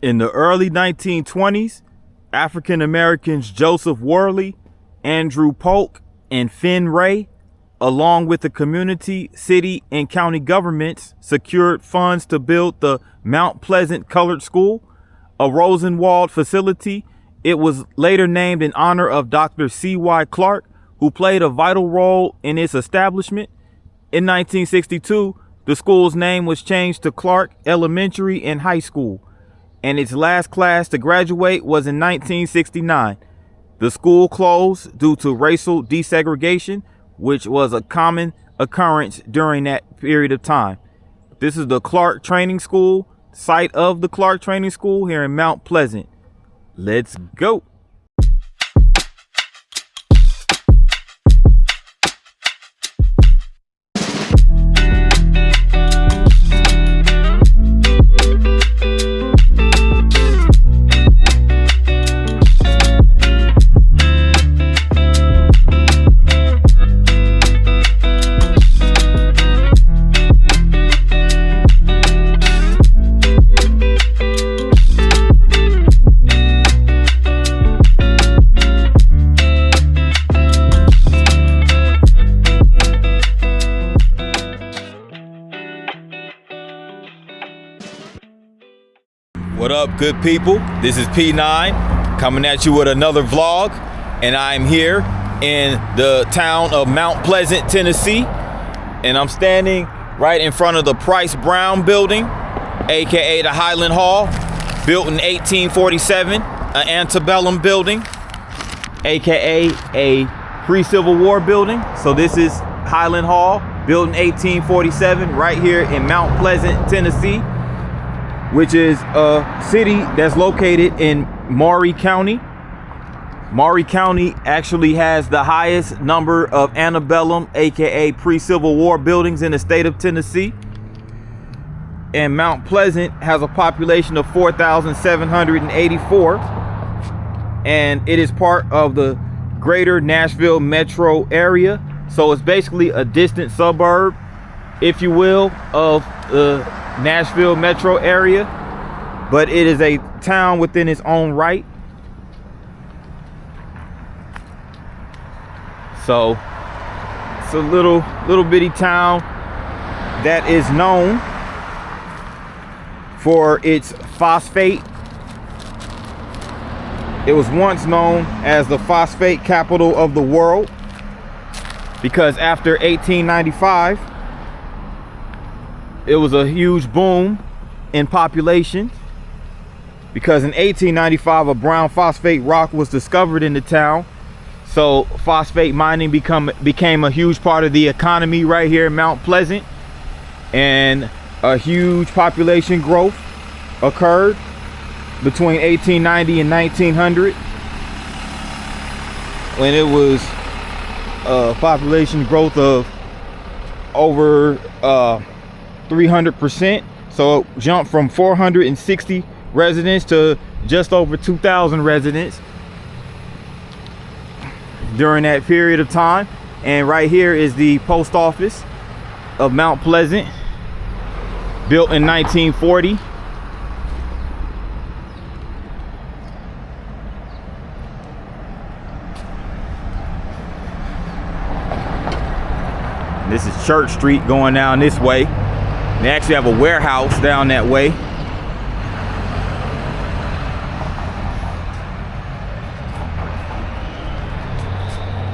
In the early 1920s, African Americans Joseph Worley, Andrew Polk, and Finn Ray, along with the community, city, and county governments, secured funds to build the Mount Pleasant Colored School, a Rosenwald facility. It was later named in honor of Dr. C.Y. Clark, who played a vital role in its establishment. In 1962, the school's name was changed to Clark Elementary and High School, and its last class to graduate was in 1969. The school closed due to racial desegregation, which was a common occurrence during that period of time. This is the Clark Training School, site of the Clark Training School here in Mount Pleasant. Let's go. What up, good people? This is P9 coming at you with another vlog, and I'm here in the town of Mount Pleasant, Tennessee, and I'm standing right in front of the Price Brown building, aka the Highland Hall, built in 1847, an antebellum building, aka a pre-Civil War building. So this is Highland Hall, built in 1847, right here in Mount Pleasant, Tennessee, which is a city that's located in Maury County. Maury County actually has the highest number of antebellum, aka pre-Civil War buildings in the state of Tennessee. And Mount Pleasant has a population of 4,784. And it is part of the greater Nashville metro area. So it's basically a distant suburb, if you will, of the Nashville metro area, but it is a town within its own right. So it's a little bitty town that is known for its phosphate. It was once known as the phosphate capital of the world because after 1895 it was a huge boom in population, because in 1895 a brown phosphate rock was discovered in the town. So phosphate mining became a huge part of the economy right here in Mount Pleasant, and a huge population growth occurred between 1890 and 1900, when it was a population growth of over 300%. So it jumped from 460 residents to just over 2,000 residents during that period of time. And right here is the post office of Mount Pleasant, built in 1940. This is Church Street going down this way. They actually have a warehouse down that way.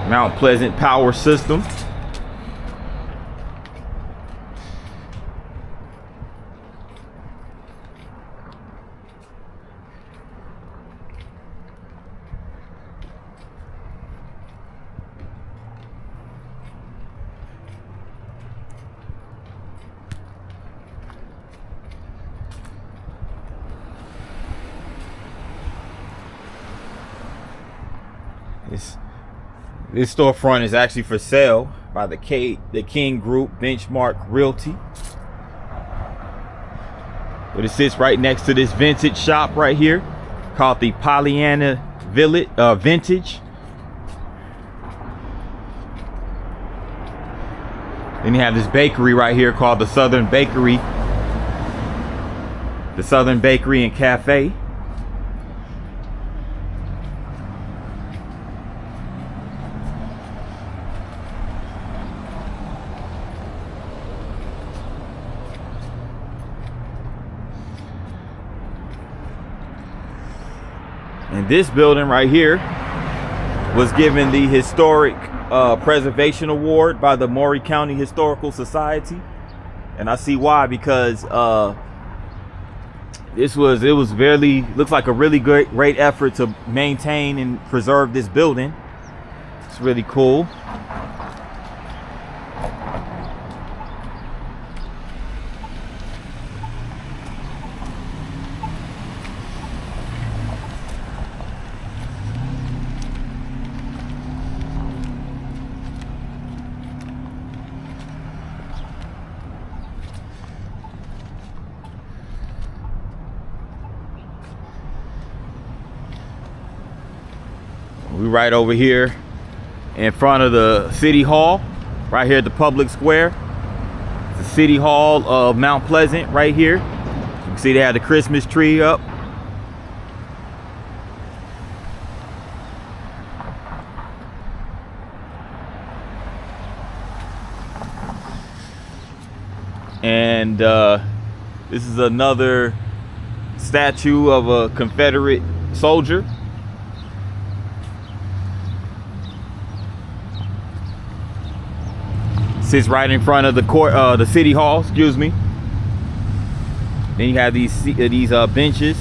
Mount Pleasant Power System. This storefront is actually for sale by the King Group Benchmark Realty. But it sits right next to this vintage shop right here called the Pollyanna Village Vintage. Then you have this bakery right here called the Southern Bakery. the Southern Bakery and Cafe. And this building right here was given the Historic Preservation Award by the Maury County Historical Society. And I see why, because it was really, looks like a really great effort to maintain and preserve this building. It's really cool. We right over here in front of the City Hall, right here at the public square. It's the City Hall of Mount Pleasant right here. You can see they have the Christmas tree up. And this is another statue of a Confederate soldier. Sits right in front of the court, the City Hall, excuse me. Then you have these benches.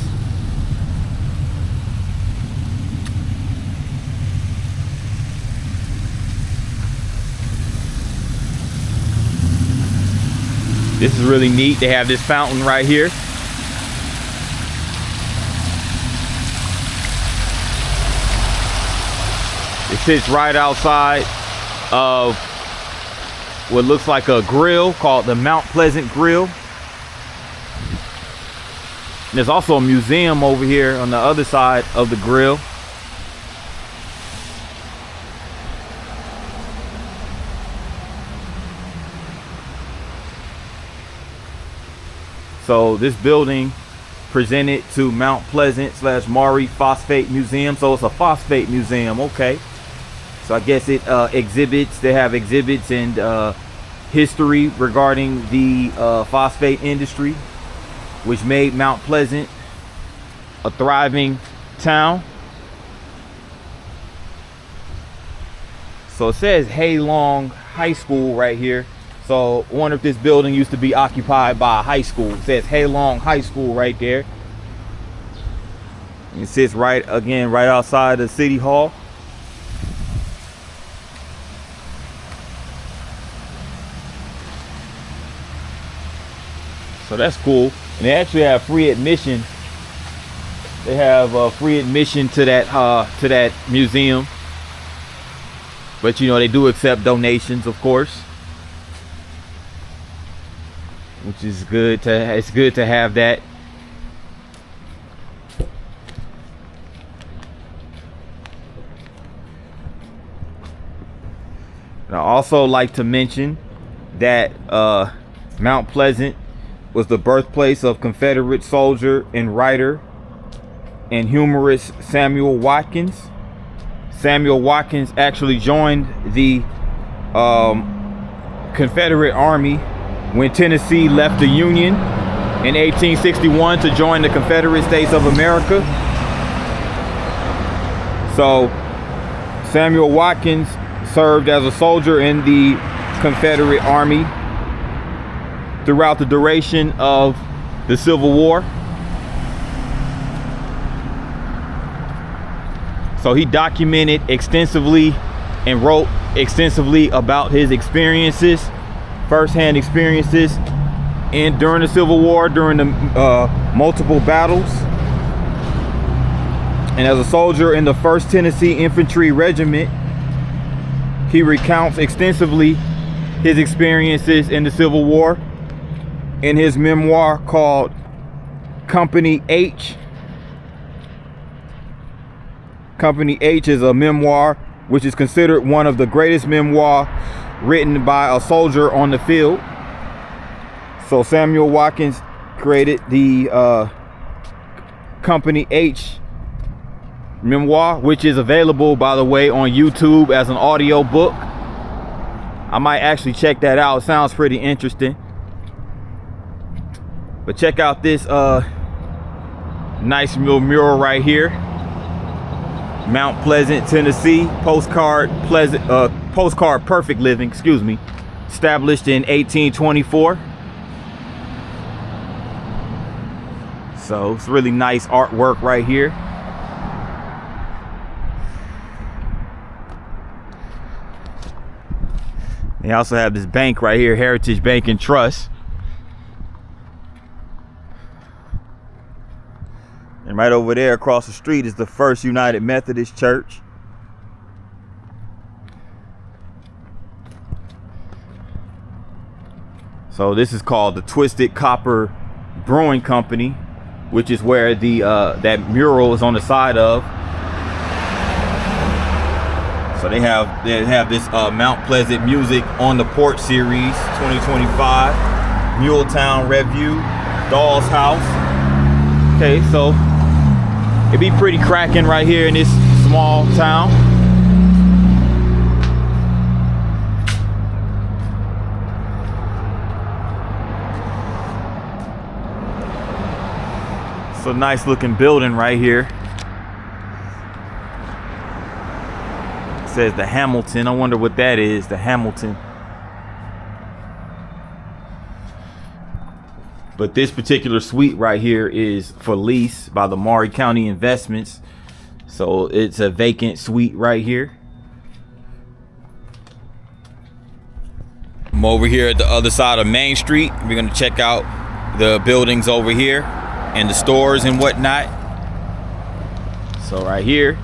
This is really neat. They have this fountain right here. It sits right outside of what looks like a grill called the Mount Pleasant Grill. And there's also a museum over here on the other side of the grill. So this building presented to Mount Pleasant / Maury Phosphate Museum. So it's a phosphate museum, okay. So I guess it they have exhibits and history regarding the phosphate industry, which made Mount Pleasant a thriving town. So it says Haylong High School right here. So I wonder if this building used to be occupied by a high school. It says Haylong High School right there. It sits right outside the City Hall. So that's cool. And they actually have free admission. They have free admission to that museum. But you know, they do accept donations, of course. Which is good it's good to have that. And I also like to mention that Mount Pleasant was the birthplace of Confederate soldier and writer and humorist Samuel Watkins. Samuel Watkins actually joined the Confederate Army when Tennessee left the Union in 1861 to join the Confederate States of America. So Samuel Watkins served as a soldier in the Confederate Army throughout the duration of the Civil War. So he documented extensively and wrote extensively about his experiences, first-hand experiences, and during the Civil War, during the multiple battles. And as a soldier in the 1st Tennessee Infantry Regiment, he recounts extensively his experiences in the Civil War in his memoir called Company H. Company H is a memoir which is considered one of the greatest memoirs written by a soldier on the field. So Samuel Watkins created the Company H memoir, which is available, by the way, on YouTube as an audio book. I might actually check that out. It sounds pretty interesting. But check out this nice little mural right here. Mount Pleasant, Tennessee. Postcard Perfect Living, excuse me. Established in 1824. So it's really nice artwork right here. They also have this bank right here, Heritage Bank and Trust. And right over there across the street is the First United Methodist Church. So this is called the Twisted Copper Brewing Company, which is where the that mural is on the side of. So they have this Mount Pleasant Music on the Porch series 2025, Muletown Review, Doll's House. Okay, so it'd be pretty cracking right here in this small town. It's a nice looking building right here. Says the Hamilton. I wonder what that is, the Hamilton. But this particular suite right here is for lease by the Maury County Investments. So it's a vacant suite right here. I'm over here at the other side of Main Street. We're gonna check out the buildings over here and the stores and whatnot. So right here,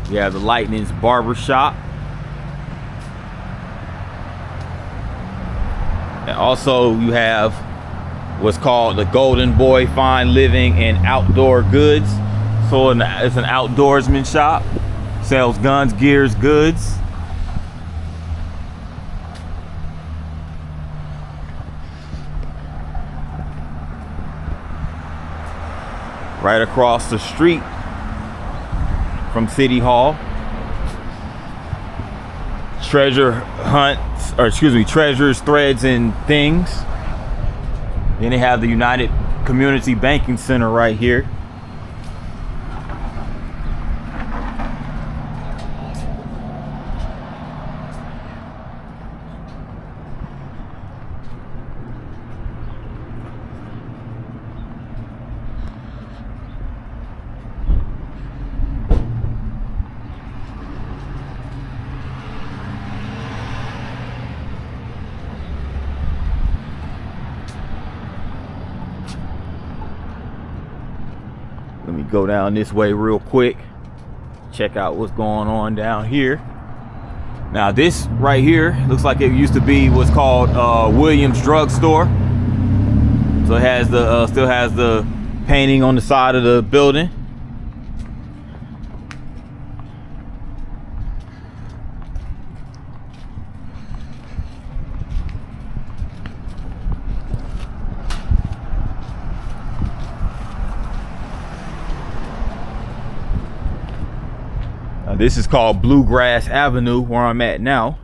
we have the Lightning's Barber Shop. And also you have what's called the Golden Boy Fine Living and Outdoor Goods. So it's an outdoorsman shop. Sells guns, gears, goods. Right across the street from City Hall. Treasures, Threads, and Things. Then they have the United Community Banking Center right here. Let me go down this way real quick. Check out what's going on down here. Now this right here looks like it used to be what's called Williams Drug Store. So it has the still has the painting on the side of the building. This is called Bluegrass Avenue, where I'm at now.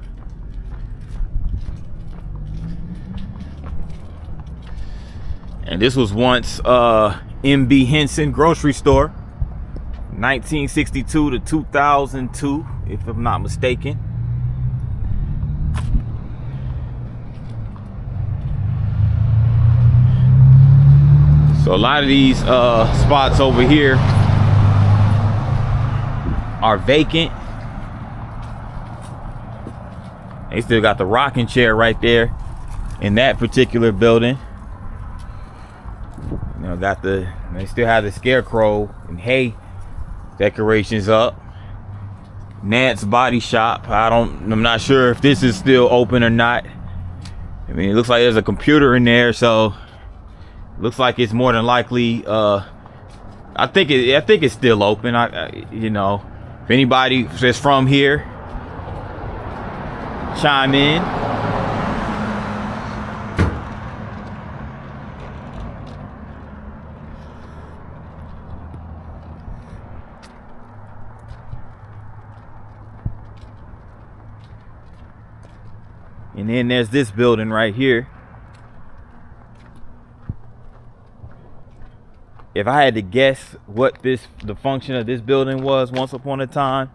And this was once M.B. Henson grocery store, 1962 to 2002, if I'm not mistaken. So a lot of these spots over here are vacant. They still got the rocking chair right there in that particular building. You know, they still have the scarecrow and hay decorations up. Nance Body Shop. I'm not sure if this is still open or not. I mean, it looks like there's a computer in there, so it looks like it's more than likely. I think it's still open. You know. If anybody is from here, chime in. And then there's this building right here. If I had to guess what the function of this building was once upon a time,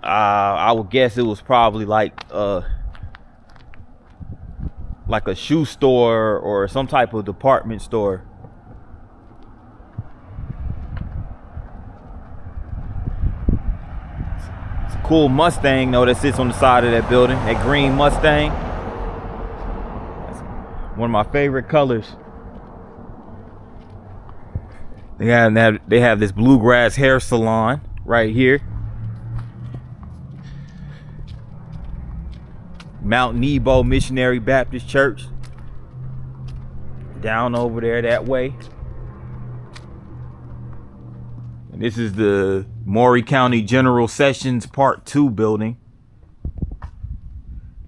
I would guess it was probably like a shoe store or some type of department store. It's a cool Mustang though that sits on the side of that building, that green Mustang. That's one of my favorite colors. They have this bluegrass hair salon right here. Mount Nebo Missionary Baptist Church. Down over there that way. And this is the Maury County General Sessions Part 2 building.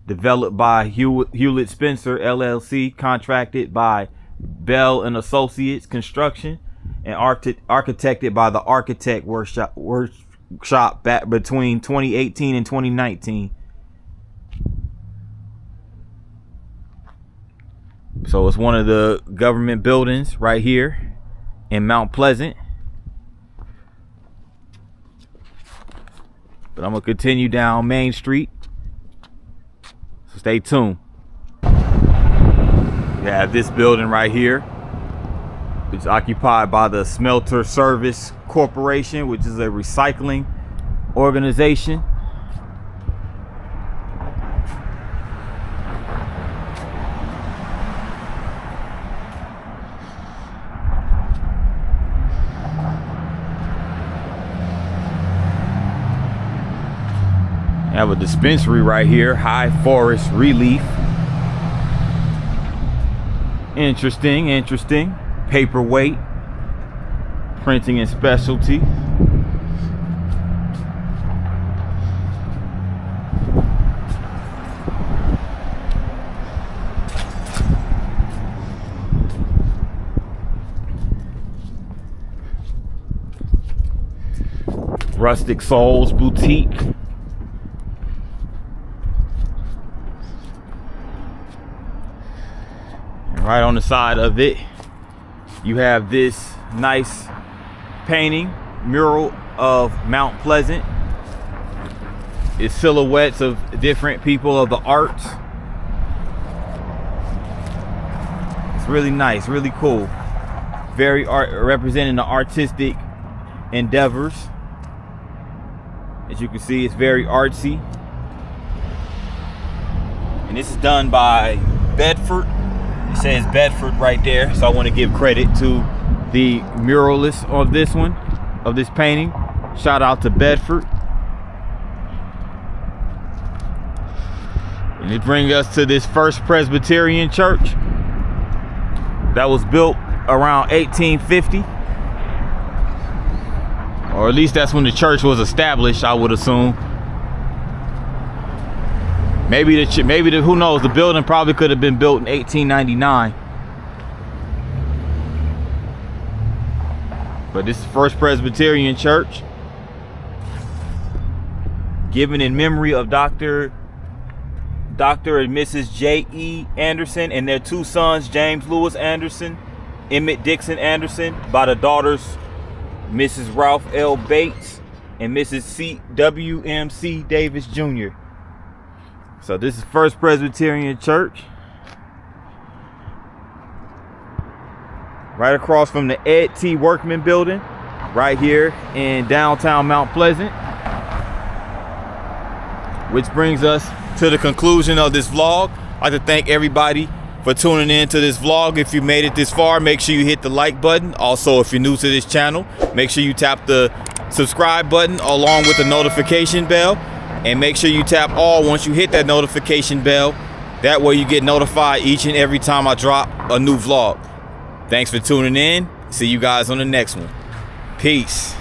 Developed by Hewlett Spencer LLC, contracted by Bell and Associates Construction, and architected by the Architect Workshop back between 2018 and 2019. So it's one of the government buildings right here in Mount Pleasant. But I'm gonna continue down Main Street, so stay tuned. We have this building right here. It's occupied by the Smelter Service Corporation, which is a recycling organization. I have a dispensary right here, High Forest Relief. Interesting. Paperweight, printing and specialty. Rustic Souls Boutique. And right on the side of it, you have this nice painting mural of Mount Pleasant. It's silhouettes of different people of the arts. It's really nice, really cool. Very representing the artistic endeavors. As you can see, it's very artsy. And this is done by Bedford. It says Bedford right there, so I want to give credit to the muralist of this one, of this painting. Shout out to Bedford. And it brings us to this First Presbyterian Church that was built around 1850, or at least that's when the church was established, I would assume. Maybe who knows, the building probably could have been built in 1899. But this is First Presbyterian Church, given in memory of Dr. and Mrs. J.E. Anderson and their two sons, James Lewis Anderson, Emmett Dixon Anderson, by the daughters Mrs. Ralph L. Bates and Mrs. C. W. M. C. Davis Jr. So this is First Presbyterian Church. Right across from the Ed T. Workman building, right here in downtown Mount Pleasant. Which brings us to the conclusion of this vlog. I'd like to thank everybody for tuning in to this vlog. If you made it this far, make sure you hit the like button. Also, if you're new to this channel, make sure you tap the subscribe button along with the notification bell. And make sure you tap all once you hit that notification bell. That way you get notified each and every time I drop a new vlog. Thanks for tuning in. See you guys on the next one. Peace.